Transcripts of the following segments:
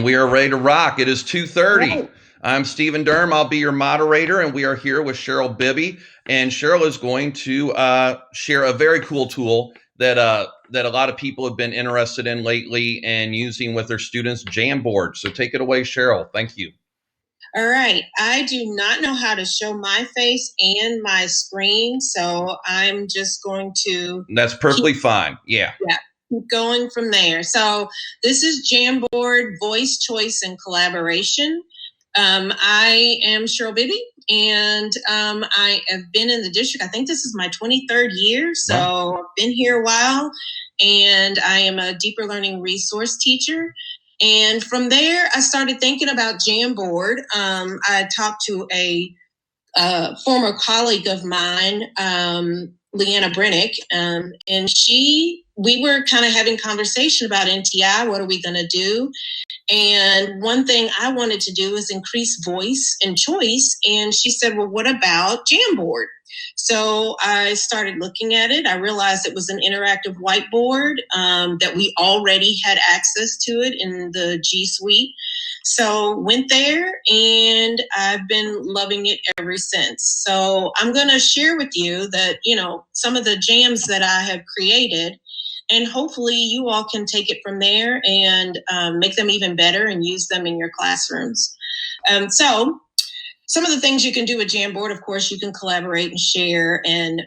And we are ready to rock. It is 2:30. Right. I'm Stephen Durham. I'll be your moderator, and we are here with Cheryl Bibby. And Cheryl is going to share a very cool tool that a lot of people have been interested in lately and using with their students, Jamboard. So take it away, Cheryl. Thank you. All right. I do not know how to show my face and my screen, so I'm just going to... That's perfectly fine. Yeah. Keep going from there. So this is Jamboard, Voice, Choice, and Collaboration. I am Cheryl Bibby, and I have been in the district. I think this is my 23rd year, so Wow. I've been here a while, and I am a deeper learning resource teacher. And from there, I started thinking about Jamboard. I talked to a former colleague of mine, Leanna Brennick, and we were kind of having conversation about NTI. What are we going to do? And one thing I wanted to do is increase voice and choice. And she said, well, what about Jamboard? So I started looking at it. I realized it was an interactive whiteboard, that we already had access to it in the G Suite. So went there, and I've been loving it ever since. So I'm going to share with you that, some of the jams that I have created, and hopefully you all can take it from there and make them even better and use them in your classrooms. So some of the things you can do with Jamboard, of course, you can collaborate and share and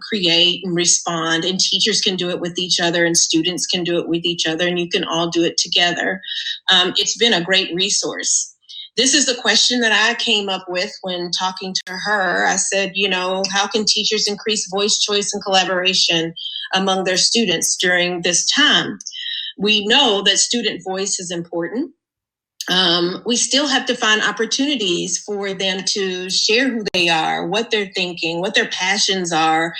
create and respond, and teachers can do it with each other, and students can do it with each other, and you can all do it together. It's been a great resource. This is the question that I came up with when talking to her. I said, how can teachers increase voice, choice, and collaboration among their students during this time? We know that student voice is important. We still have to find opportunities for them to share who they are, what they're thinking, what their passions are,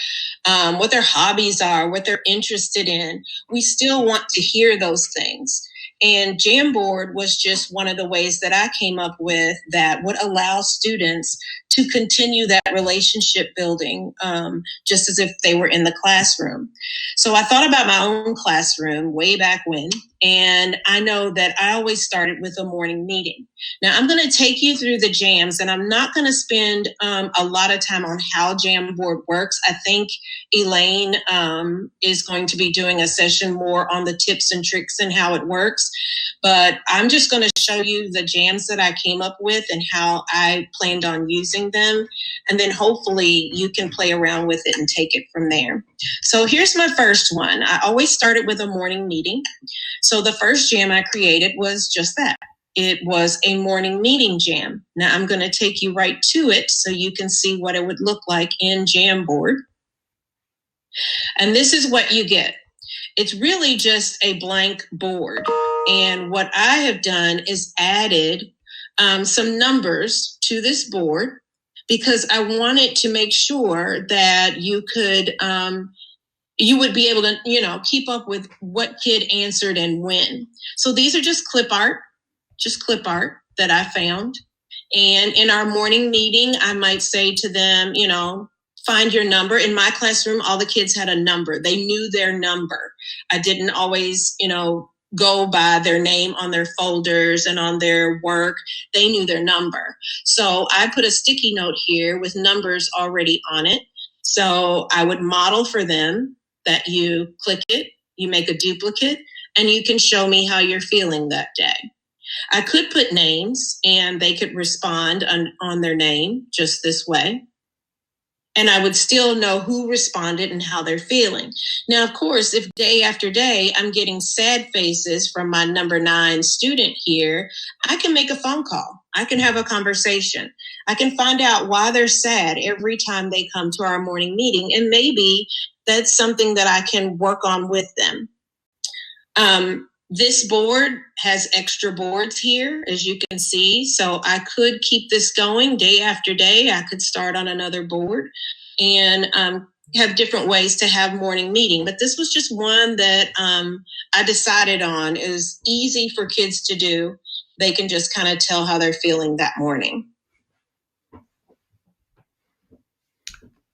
what their hobbies are, what they're interested in. We still want to hear those things. And Jamboard was just one of the ways that I came up with that would allow students to continue that relationship building, just as if they were in the classroom. So I thought about my own classroom way back when, and I know that I always started with a morning meeting. Now I'm going to take you through the jams, and I'm not going to spend a lot of time on how Jamboard works. I think Elaine is going to be doing a session more on the tips and tricks and how it works. But I'm just going to show you the jams that I came up with and how I planned on using them. And then hopefully you can play around with it and take it from there. So here's my first one. I always started with a morning meeting. So the first jam I created was just that. It was a morning meeting jam. Now I'm going to take you right to it so you can see what it would look like in Jamboard. And this is what you get. It's really just a blank board. And what I have done is added some numbers to this board because I wanted to make sure that you would be able to, keep up with what kid answered and when. So these are just clip art that I found. And in our morning meeting, I might say to them, find your number. In my classroom, all the kids had a number. They knew their number. I didn't always, go by their name on their folders and on their work. They knew their number. So I put a sticky note here with numbers already on it. So I would model for them that you click it, you make a duplicate, and you can show me how you're feeling that day. I could put names and they could respond on their name just this way. And I would still know who responded and how they're feeling. Now, of course, if day after day I'm getting sad faces from my number 9 student here, I can make a phone call. I can have a conversation. I can find out why they're sad every time they come to our morning meeting. And maybe that's something that I can work on with them. This board has extra boards here, as you can see. So I could keep this going day after day. I could start on another board and have different ways to have morning meeting. But this was just one that I decided on. It was easy for kids to do. They can just kind of tell how they're feeling that morning.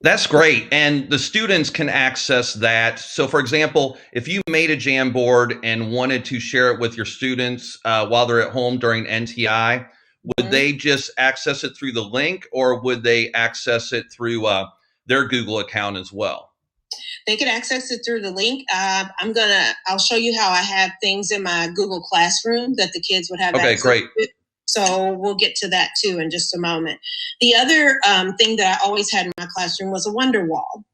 That's great. And the students can access that. So, for example, if you made a Jamboard and wanted to share it with your students while they're at home during NTI, would they just access it through the link, or would they access it through their Google account as well? They could access it through the link. I'll show you how I have things in my Google Classroom that the kids would have Okay, access great. to. So we'll get to that too in just a moment. The other thing that I always had in my classroom was a wonder wall.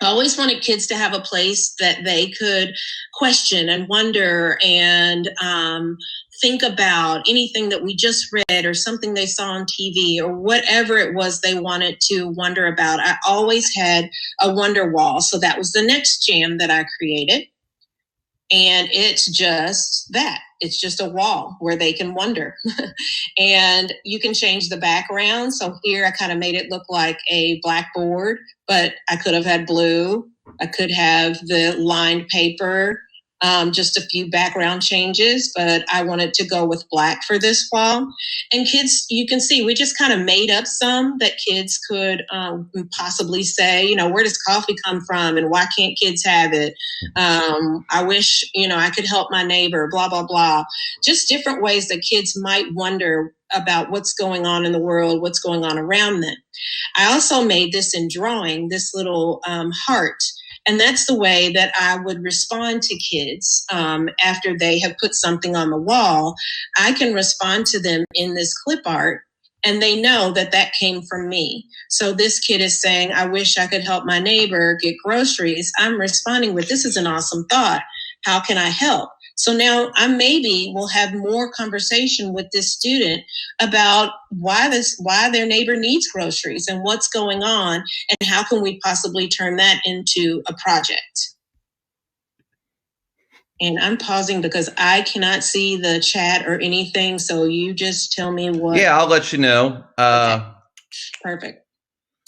I always wanted kids to have a place that they could question and wonder and think about anything that we just read or something they saw on TV or whatever it was they wanted to wonder about. I always had a wonder wall. So that was the next jam that I created. And it's just that. It's just a wall where they can wonder. And you can change the background. So here I kind of made it look like a blackboard, but I could have had blue. I could have the lined paper, just a few background changes, but I wanted to go with black for this wall. And kids, you can see, we just kind of made up some that kids could possibly say, you know, where does coffee come from and why can't kids have it? I wish, you know, I could help my neighbor, blah, blah, blah. Just different ways that kids might wonder about what's going on in the world, what's going on around them. I also made this in drawing, this little heart. And that's the way that I would respond to kids after they have put something on the wall. I can respond to them in this clip art, and they know that that came from me. So this kid is saying, I wish I could help my neighbor get groceries. I'm responding with, this is an awesome thought. How can I help? So now I maybe will have more conversation with this student about why their neighbor needs groceries and what's going on and how can we possibly turn that into a project. And I'm pausing because I cannot see the chat or anything. So you just tell me what. Yeah, I'll let you know. Okay. Perfect.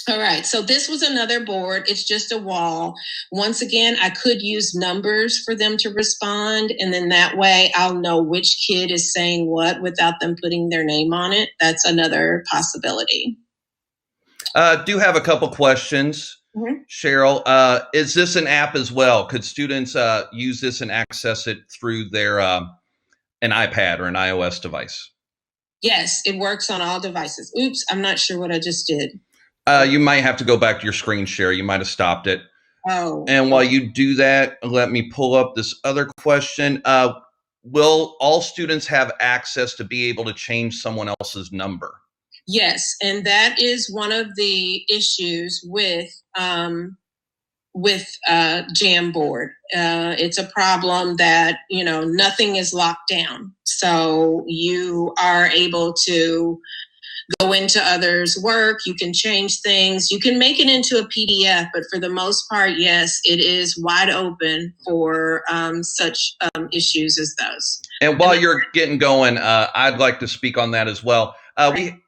All right, so this was another board. It's just a wall. Once again, I could use numbers for them to respond, and then that way I'll know which kid is saying what without them putting their name on it. That's another possibility. Do have a couple questions, Cheryl. Is this an app as well? Could students use this and access it through their an iPad or an iOS device? Yes, it works on all devices. Oops, I'm not sure what I just did. You might have to go back to your screen share. You might have stopped it. Oh. And while you do that, let me pull up this other question. Will all students have access to be able to change someone else's number? Yes, and that is one of the issues with Jamboard. It's a problem that, you know, nothing is locked down. So you are able to go into others' work, you can change things, you can make it into a PDF, but for the most part, yes, it is wide open for such issues as those. And while you're getting going, I'd like to speak on that as well.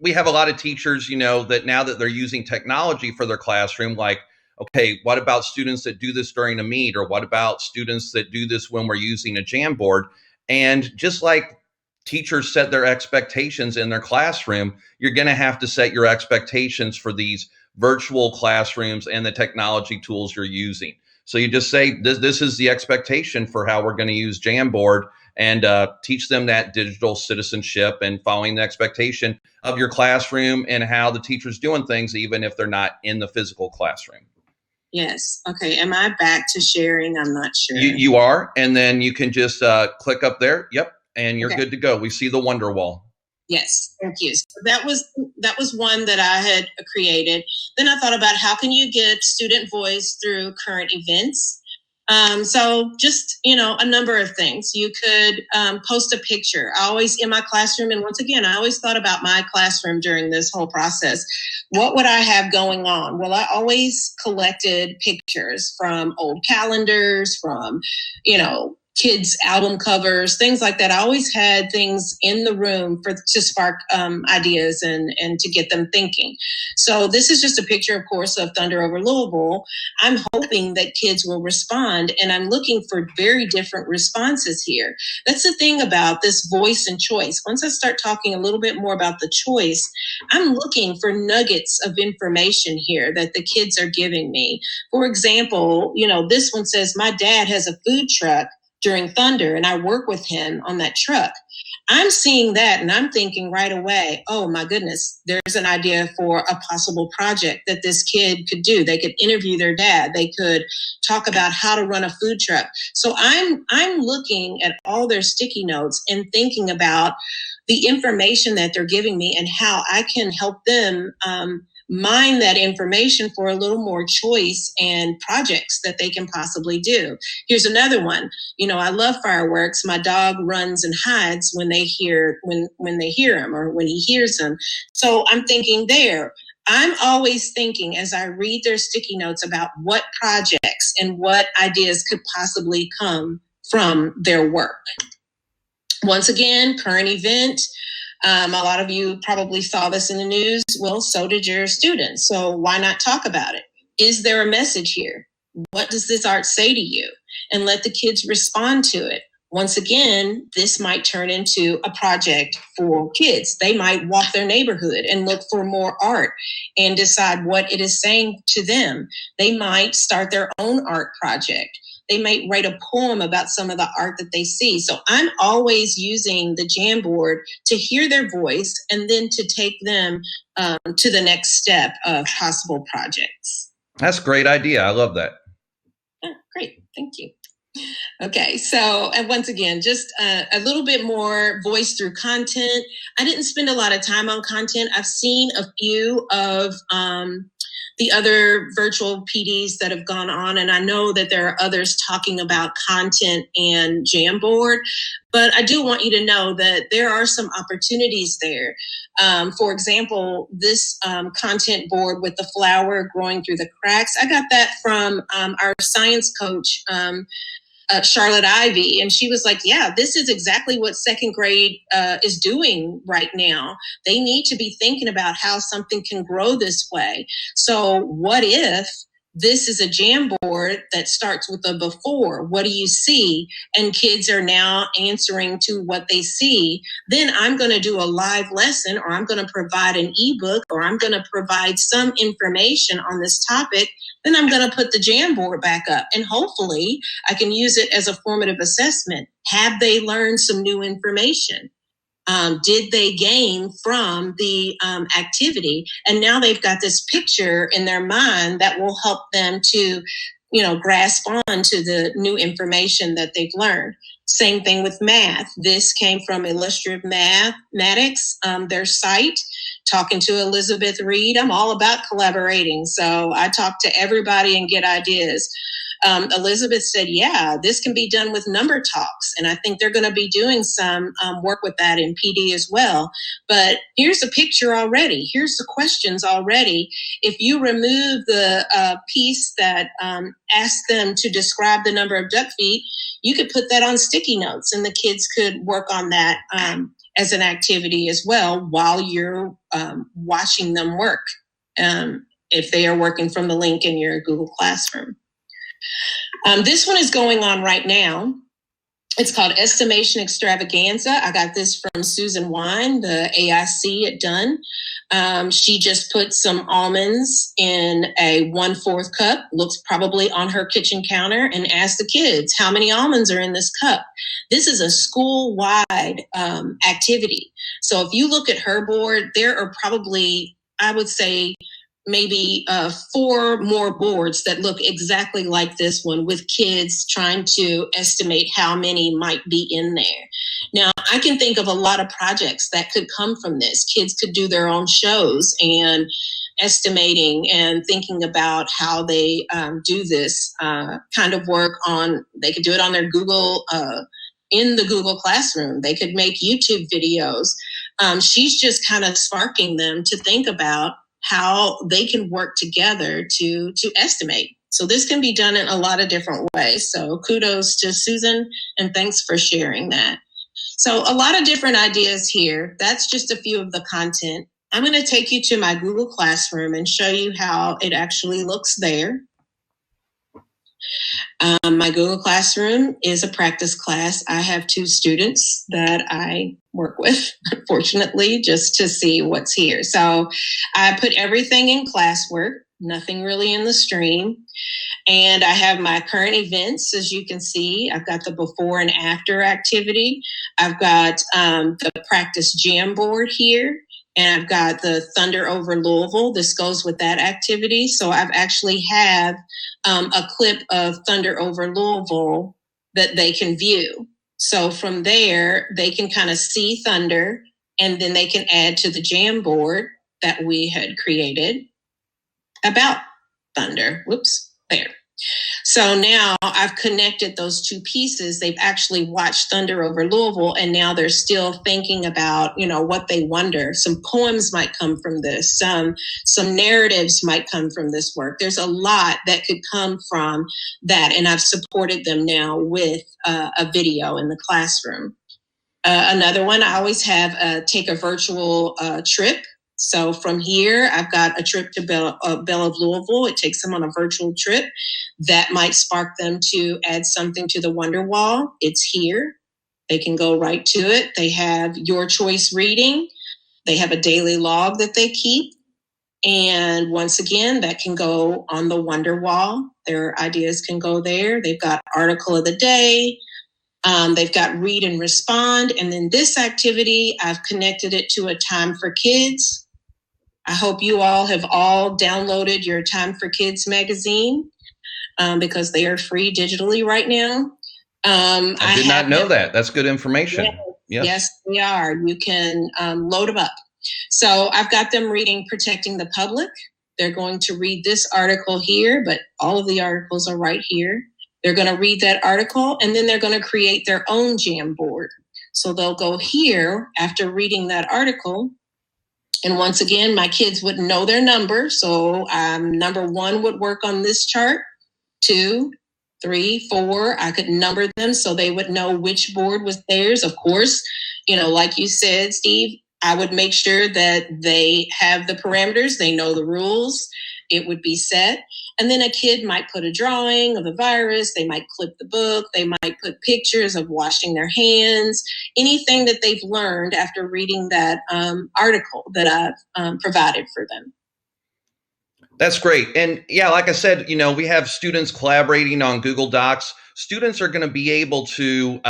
We have a lot of teachers, you know, that now that they're using technology for their classroom, like, okay, what about students that do this during a meet? Or what about students that do this when we're using a Jamboard? And just like teachers set their expectations in their classroom, you're going to have to set your expectations for these virtual classrooms and the technology tools you're using. So you just say, this is the expectation for how we're going to use Jamboard, and teach them that digital citizenship and following the expectation of your classroom and how the teacher's doing things, even if they're not in the physical classroom. Yes. Okay. Am I back to sharing? I'm not sure. You are. And then you can just click up there. Yep. And you're good to go. We see the wonder wall. Yes, thank you. So that was one that I had created. Then I thought about how can you get student voice through current events. So just, you know, a number of things. You could post a picture. I always, in my classroom, and once again, I always thought about my classroom during this whole process. What would I have going on? Well, I always collected pictures from old calendars, from, you know, kids' album covers, things like that. I always had things in the room to spark ideas and to get them thinking. So this is just a picture, of course, of Thunder over Louisville. I'm hoping that kids will respond, and I'm looking for very different responses here. That's the thing about this voice and choice. Once I start talking a little bit more about the choice, I'm looking for nuggets of information here that the kids are giving me. For example, this one says, my dad has a food truck during Thunder, and I work with him on that truck. I'm seeing that and I'm thinking right away, oh my goodness, there's an idea for a possible project that this kid could do. They could interview their dad. They could talk about how to run a food truck. So I'm looking at all their sticky notes and thinking about the information that they're giving me and how I can help them mine that information for a little more choice and projects that they can possibly do. Here's another one. I love fireworks. My dog runs and hides when they hear them or when he hears them. So I'm thinking there. I'm always thinking as I read their sticky notes about what projects and what ideas could possibly come from their work. Once again, current event. A lot of you probably saw this in the news. Well, so did your students. So why not talk about it? Is there a message here? What does this art say to you? And let the kids respond to it. Once again, this might turn into a project for kids. They might walk their neighborhood and look for more art and decide what it is saying to them. They might start their own art project. They might write a poem about some of the art that they see. So I'm always using the Jamboard to hear their voice and then to take them to the next step of possible projects. That's a great idea. I love that. Oh, great. Thank you. Okay, so and once again, just a little bit more voice through content. I didn't spend a lot of time on content. I've seen a few of the other virtual PDs that have gone on, and I know that there are others talking about content and Jamboard, but I do want you to know that there are some opportunities there. For example, this content board with the flower growing through the cracks, I got that from our science coach, Charlotte Ivy, and she was like, yeah, this is exactly what second grade is doing right now. They need to be thinking about how something can grow this way. So what if this is a Jamboard that starts with a before? What do you see? And kids are now answering to what they see. Then I'm going to do a live lesson, or I'm going to provide an ebook, or I'm going to provide some information on this topic. Then I'm going to put the Jamboard back up, and hopefully I can use it as a formative assessment. Have they learned some new information? Did they gain from the activity? And now they've got this picture in their mind that will help them to, grasp on to the new information that they've learned. Same thing with math. This came from Illustrative Mathematics, their site. Talking to Elizabeth Reed, I'm all about collaborating. So I talk to everybody and get ideas. Elizabeth said, yeah, this can be done with number talks. And I think they're going to be doing some work with that in PD as well. But here's a picture already. Here's the questions already. If you remove the piece that asks them to describe the number of duck feet, you could put that on sticky notes and the kids could work on that as an activity as well while you're watching them work, if they are working from the link in your Google Classroom. This one is going on right now. It's called Estimation Extravaganza. I got this from Susan Wine, the AIC at Dunn. She just put some almonds in a 1/4 cup, looks probably on her kitchen counter, and asked the kids, how many almonds are in this cup? This is a school-wide activity. So if you look at her board, there are probably, I would say, maybe 4 more boards that look exactly like this one, with kids trying to estimate how many might be in there. Now, I can think of a lot of projects that could come from this. Kids could do their own shows and estimating and thinking about how they do this kind of work they could do it on their Google, in the Google Classroom. They could make YouTube videos. She's just kind of sparking them to think about how they can work together to estimate. So this can be done in a lot of different ways. So kudos to Susan, and thanks for sharing that. So a lot of different ideas here. That's just a few of the content. I'm going to take you to my Google Classroom and show you how it actually looks there. My Google Classroom is a practice class. I have 2 students that I work with, unfortunately, just to see what's here. So I put everything in classwork, nothing really in the stream. And I have my current events, as you can see. I've got the before and after activity. I've got the practice Jamboard here. And I've got the Thunder over Louisville. This goes with that activity. So I've actually have a clip of Thunder over Louisville that they can view. So from there, they can kind of see Thunder, and then they can add to the Jamboard that we had created about Thunder. Whoops, there. So now I've connected those 2 pieces. They've actually watched Thunder over Louisville, and now they're still thinking about, what they wonder. Some poems might come from this. Some narratives might come from this work. There's a lot that could come from that, and I've supported them now with a video in the classroom. Another one, I always have take a virtual trip. So from here, I've got a trip to Belle of Louisville. It takes them on a virtual trip. That might spark them to add something to the Wonder Wall. It's here. They can go right to it. They have your choice reading. They have a daily log that they keep. And once again, that can go on the Wonder Wall. Their ideas can go there. They've got article of the day. They've got read and respond. And then this activity, I've connected it to a Time for Kids. I hope you all have all downloaded your Time for Kids magazine because they are free digitally right now. I did not know that. That's good information. Yes, they are. You can load them up. So I've got them reading Protecting the Public. They're going to read this article here, but all of the articles are right here. They're going to read that article, and then they're going to create their own Jamboard. So they'll go here after reading that article. And once again, my kids wouldn't know their number. So number 1 would work on this chart. 2, 3, 4. I could number them so they would know which board was theirs. Of course, like you said, Steve, I would make sure that they have the parameters. They know the rules. It would be set. And then a kid might put a drawing of the virus. They might clip the book. They might put pictures of washing their hands, anything that they've learned after reading that article that I've provided for them. That's great. And yeah, like I said, we have students collaborating on Google Docs. Students are going to be able to,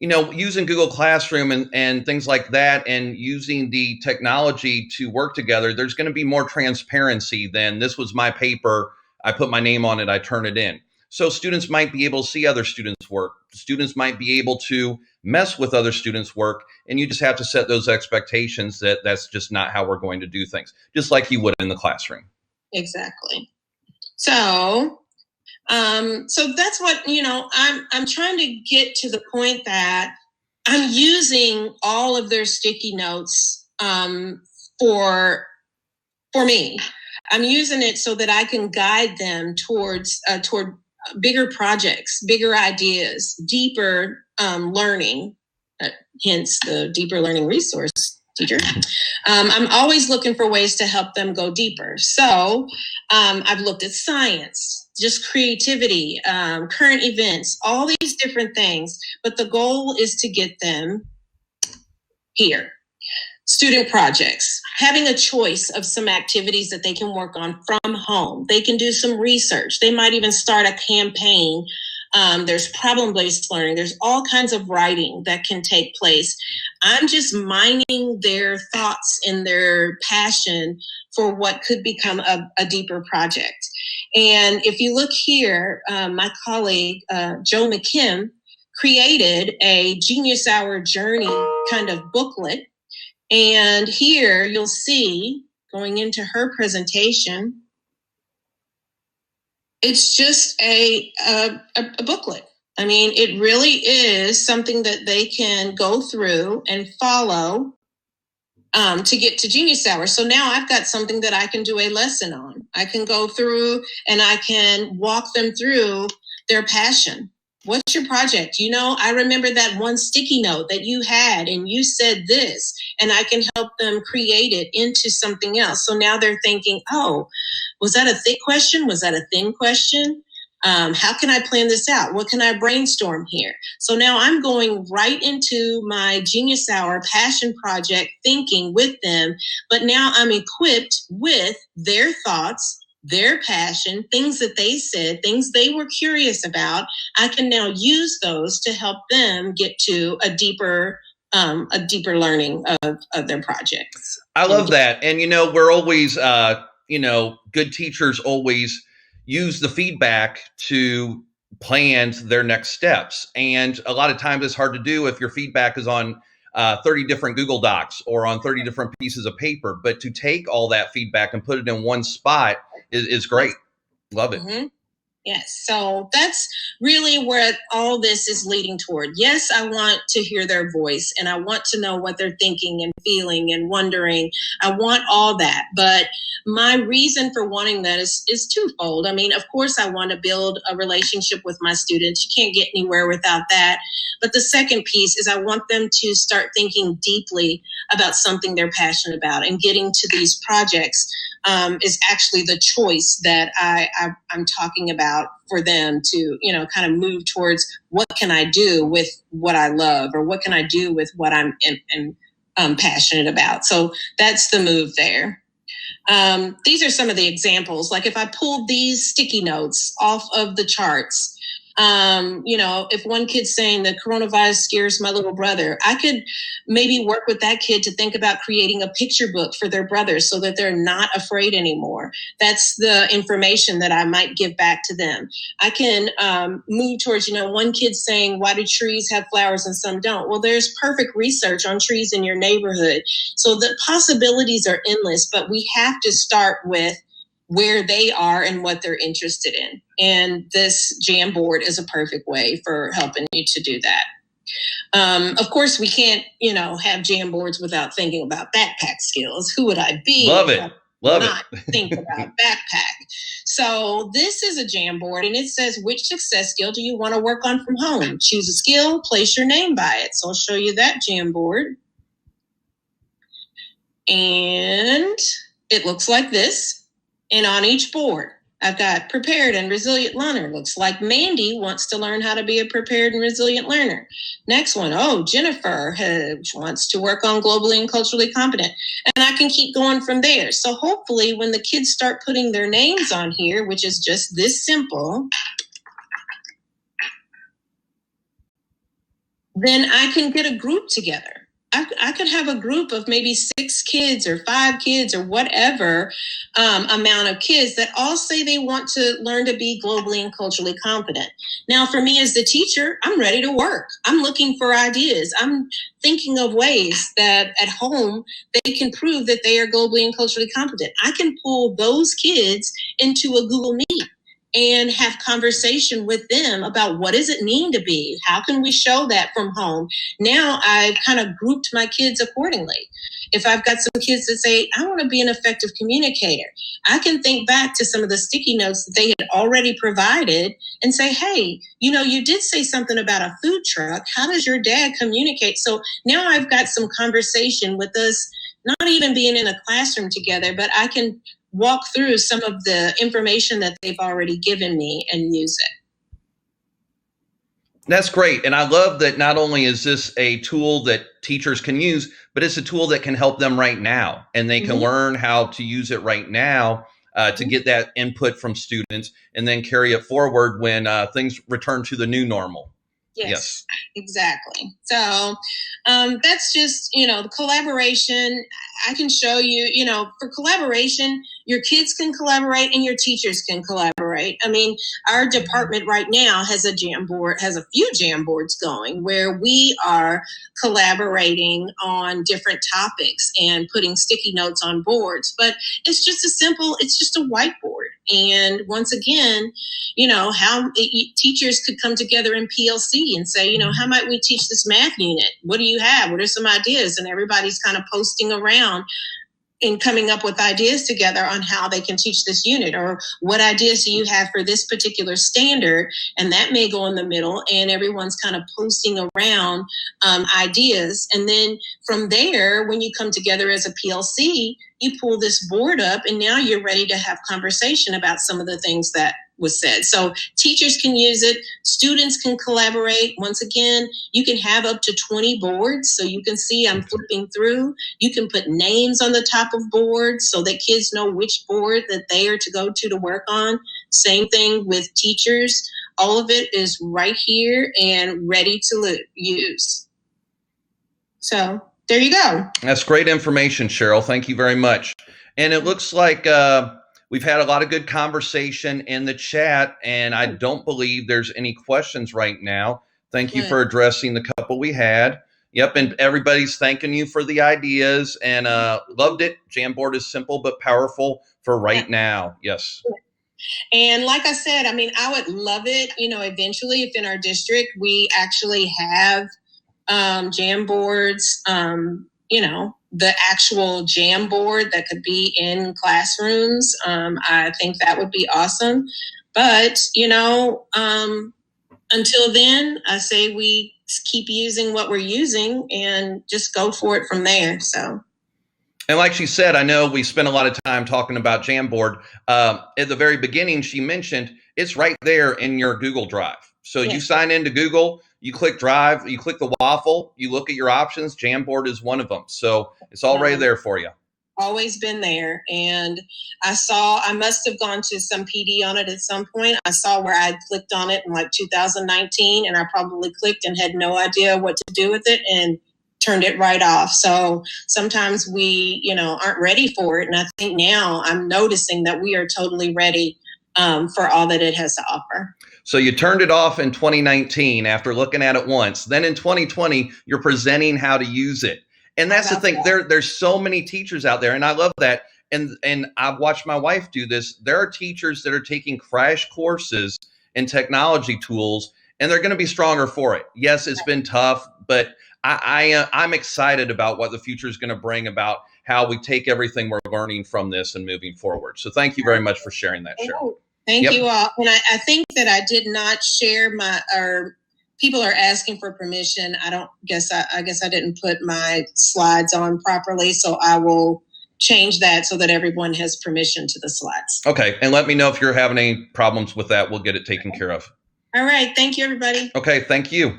using Google Classroom and things like that, and using the technology to work together, there's going to be more transparency than this was my paper. I put my name on it. I turn it in. So students might be able to see other students' work. Students might be able to mess with other students' work. And you just have to set those expectations that that's just not how we're going to do things, just like you would in the classroom. Exactly. So that's what, I'm trying to get to the point that I'm using all of their sticky notes for me. I'm using it so that I can guide them toward bigger projects, bigger ideas, deeper learning, hence the deeper learning resource teacher. I'm always looking for ways to help them go deeper. So I've looked at science, just creativity, current events, all these different things. But the goal is to get them here. Student projects, having a choice of some activities that they can work on from home. They can do some research. They might even start a campaign. There's problem-based learning. There's all kinds of writing that can take place. I'm just mining their thoughts and their passion for what could become a deeper project. And if you look here, my colleague, Joe McKim, created a Genius Hour Journey kind of booklet. And here you'll see, going into her presentation, it's just a booklet. I mean, it really is something that they can go through and follow to get to Genius Hour. So now I've got something that I can do a lesson on. I can go through and I can walk them through their passion. What's your project? I remember that one sticky note that you had and you said this, and I can help them create it into something else. So now they're thinking, oh, was that a thick question? Was that a thin question? How can I plan this out? What can I brainstorm here? So now I'm going right into my Genius Hour passion project thinking with them, but now I'm equipped with their thoughts, their passion, things that they said, things they were curious about. I can now use those to help them get to a deeper learning of their projects. I love that. And, we're always, good teachers always use the feedback to plan their next steps. And a lot of times it's hard to do if your feedback is on 30 different Google Docs or on 30 different pieces of paper. But to take all that feedback and put it in one spot is great. Love it. Mm-hmm. Yes. So that's really where all this is leading toward. Yes, I want to hear their voice and I want to know what they're thinking and feeling and wondering. I want all that. But my reason for wanting that is twofold. I mean, of course, I want to build a relationship with my students. You can't get anywhere without that. But the second piece is I want them to start thinking deeply about something they're passionate about, and getting to these projects is actually the choice that I'm talking about for them to, kind of move towards what can I do with what I love, or what can I do with what I'm passionate about. So that's the move there. These are some of the examples. Like if I pulled these sticky notes off of the charts, if one kid's saying the coronavirus scares my little brother, I could maybe work with that kid to think about creating a picture book for their brothers so that they're not afraid anymore. That's the information that I might give back to them. I can move towards, one kid saying, why do trees have flowers and some don't? Well, there's perfect research on trees in your neighborhood. So the possibilities are endless, but we have to start with where they are and what they're interested in. And this Jamboard is a perfect way for helping you to do that. Of course, we can't, have Jamboards without thinking about backpack skills. Who would I be? Love it. Love not it. Think about backpack. So this is a Jamboard, and it says, which success skill do you want to work on from home? Choose a skill, place your name by it. So I'll show you that Jamboard. And it looks like this. And on each board, I've got prepared and resilient learner. Looks like Mandy wants to learn how to be a prepared and resilient learner. Next one, Jennifer wants to work on globally and culturally competent. And I can keep going from there. So hopefully when the kids start putting their names on here, which is just this simple, then I can get a group together. I could have a group of maybe 6 kids or 5 kids or whatever amount of kids that all say they want to learn to be globally and culturally competent. Now, for me as the teacher, I'm ready to work. I'm looking for ideas. I'm thinking of ways that at home they can prove that they are globally and culturally competent. I can pull those kids into a Google Meet and have conversation with them about what does it mean to be? How can we show that from home? Now I've kind of grouped my kids accordingly. If I've got some kids that say, I want to be an effective communicator, I can think back to some of the sticky notes that they had already provided and say, hey, you did say something about a food truck. How does your dad communicate? So now I've got some conversation with us, not even being in a classroom together, but I can walk through some of the information that they've already given me and use it. That's great. And I love that not only is this a tool that teachers can use, but it's a tool that can help them right now. And they can learn how to use it right now to get that input from students and then carry it forward when things return to the new normal. Yes, exactly. So that's just, the collaboration. I can show you, for collaboration, your kids can collaborate and your teachers can collaborate. collaborate. I mean, our department right now has a Jamboard, has a few Jamboards going where we are collaborating on different topics and putting sticky notes on boards. But it's just it's just a whiteboard. And once again, how teachers could come together in PLC and say, how might we teach this math unit? What do you have? What are some ideas? And everybody's kind of posting around and coming up with ideas together on how they can teach this unit, or what ideas do you have for this particular standard? And that may go in the middle, and everyone's kind of posting around ideas. And then from there, when you come together as a PLC, you pull this board up, and now you're ready to have conversation about some of the things that was said. So teachers can use it. Students can collaborate. Once again, you can have up to 20 boards. So you can see I'm flipping through. You can put names on the top of boards so that kids know which board that they are to go to work on. Same thing with teachers. All of it is right here and ready to use. So there you go. That's great information, Cheryl. Thank you very much. And it looks like we've had a lot of good conversation in the chat, and I don't believe there's any questions right now. Thank you for addressing the couple we had. Yep, and everybody's thanking you for the ideas, and loved it. Jamboard is simple but powerful for right now. Yes. And like I said, I mean, I would love it, eventually if in our district we actually have Jamboards, the actual Jamboard that could be in classrooms. I think that would be awesome. But, until then, I say we keep using what we're using and just go for it from there. So. And like she said, I know we spent a lot of time talking about Jamboard. At the very beginning, she mentioned it's right there in your Google Drive. So you sign into Google, you click Drive, you click the waffle, you look at your options. Jamboard is one of them. So it's already there for you. Always been there. And I must have gone to some PD on it at some point. I saw where I clicked on it in like 2019, and I probably clicked and had no idea what to do with it and turned it right off. So sometimes we, aren't ready for it. And I think now I'm noticing that we are totally ready for all that it has to offer. So you turned it off in 2019 after looking at it once. Then in 2020, you're presenting how to use it. And that's the thing. There's so many teachers out there, and I love that. And I've watched my wife do this. There are teachers that are taking crash courses in technology tools, and they're going to be stronger for it. Yes, it's been tough, but I'm excited about what the future is going to bring, about how we take everything we're learning from this and moving forward. So thank you very much for sharing that, Cheryl. Thank you all. And I think that I did not share people are asking for permission. I guess I didn't put my slides on properly. So I will change that so that everyone has permission to the slides. Okay. And let me know if you're having any problems with that. We'll get it taken care of. All right. Thank you, everybody. Okay. Thank you.